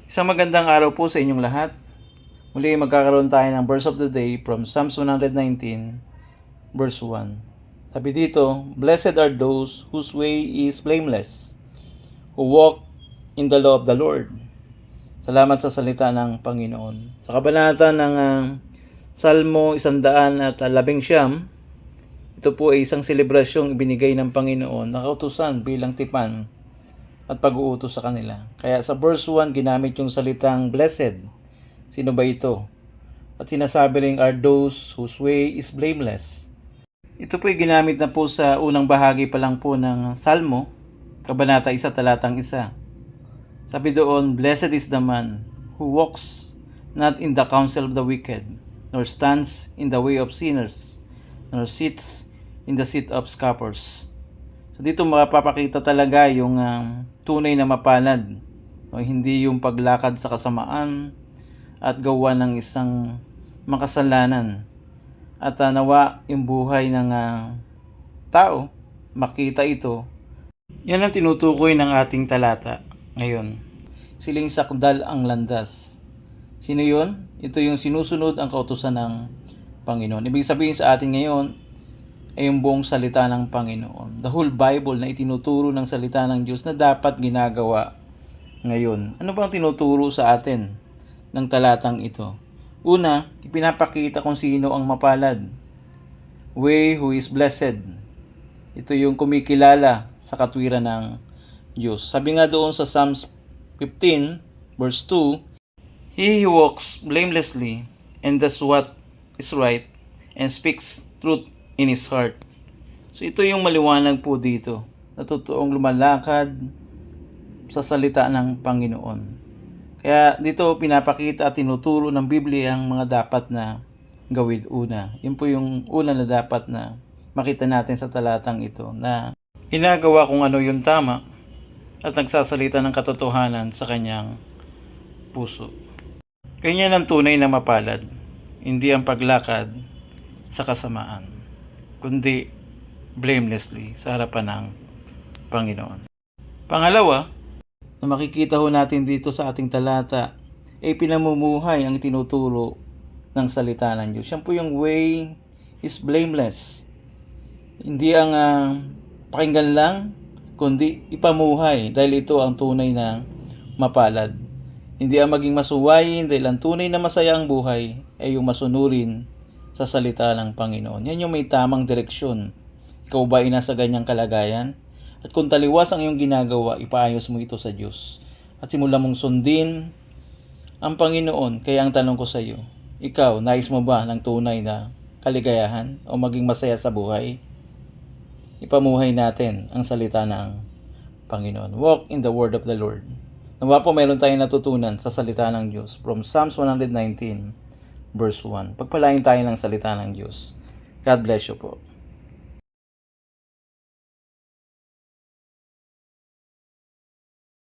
Isang magandang araw po sa inyong lahat. Muli magkakaroon tayo ng verse of the day from Psalms 119, verse 1. Sabi dito, "Blessed are those whose way is blameless, who walk in the law of the Lord." Salamat sa salita ng Panginoon. Sa kabanata ng Salmo 119, ito po ay isang selebrasyong ibinigay ng Panginoon na kautusan bilang tipan at pag-uutos sa kanila. Kaya sa verse 1, ginamit yung salitang blessed. Sino ba ito? At sinasabi rin are those whose way is blameless. Ito po ay ginamit na po sa unang bahagi pa lang po ng Salmo, Kabanata 1, talatang 1. Sabi doon, "Blessed is the man who walks not in the counsel of the wicked, nor stands in the way of sinners, nor sits in the seat of scoffers." So dito mapapakita talaga yung tunay na mapalad. O, hindi yung paglakad sa kasamaan at gawa ng isang makasalanan. At nawa yung buhay ng tao, makita ito. Yan ang tinutukoy ng ating talata ngayon. Siling sakdal ang landas. Sino yun? Ito yung sinusunod ang kautusan ng Panginoon. Ibig sabihin sa atin ngayon ay yung buong salita ng Panginoon. The whole Bible na itinuturo ng salita ng Diyos na dapat ginagawa ngayon. Ano bang tinuturo sa atin ng talatang ito? Una, ipinapakita kung sino ang mapalad. We who is blessed. Ito yung kumikilala sa katwiran ng Diyos. Sabi nga doon sa Psalms 15, verse 2, "He who walks blamelessly and does what is right and speaks truth in his heart." So ito yung maliwanag po dito. Na totoong lumalakad sa salita ng Panginoon. Kaya dito pinapakita at tinuturo ng Biblia ang mga dapat na gawin una. Yun po yung una na dapat na makita natin sa talatang ito, na ginagawa kung ano yung tama at nagsasalita ng katotohanan sa kanyang puso. Ganyan ang tunay na mapalad, hindi ang paglakad sa kasamaan, kundi blamelessly sa harapan ng Panginoon. Pangalawa, na makikita ho natin dito sa ating talata, ay pinamumuhay ang tinuturo ng salita ng Diyos. Yan po yung way is blameless. Hindi ang pakinggan lang, kundi ipamuhay, dahil ito ang tunay na mapalad. Hindi ang maging masuwayin, dahil ang tunay na masaya ang buhay ay yung masunurin sa salita ng Panginoon. Yan yung may tamang direksyon. Ikaw ba ay nasa ganyang kalagayan? At kung taliwas ang iyong ginagawa, ipaayos mo ito sa Diyos. At simula mong sundin ang Panginoon. Kaya ang tanong ko sa iyo, ikaw, nais mo ba ng tunay na kaligayahan o maging masaya sa buhay? Ipamuhay natin ang salita ng Panginoon. Walk in the word of the Lord. Nawa po mayroon tayong natutunan sa salita ng Diyos from Psalms 119, verse 1. Pagpalain tayo ng salita ng Diyos. God bless you po.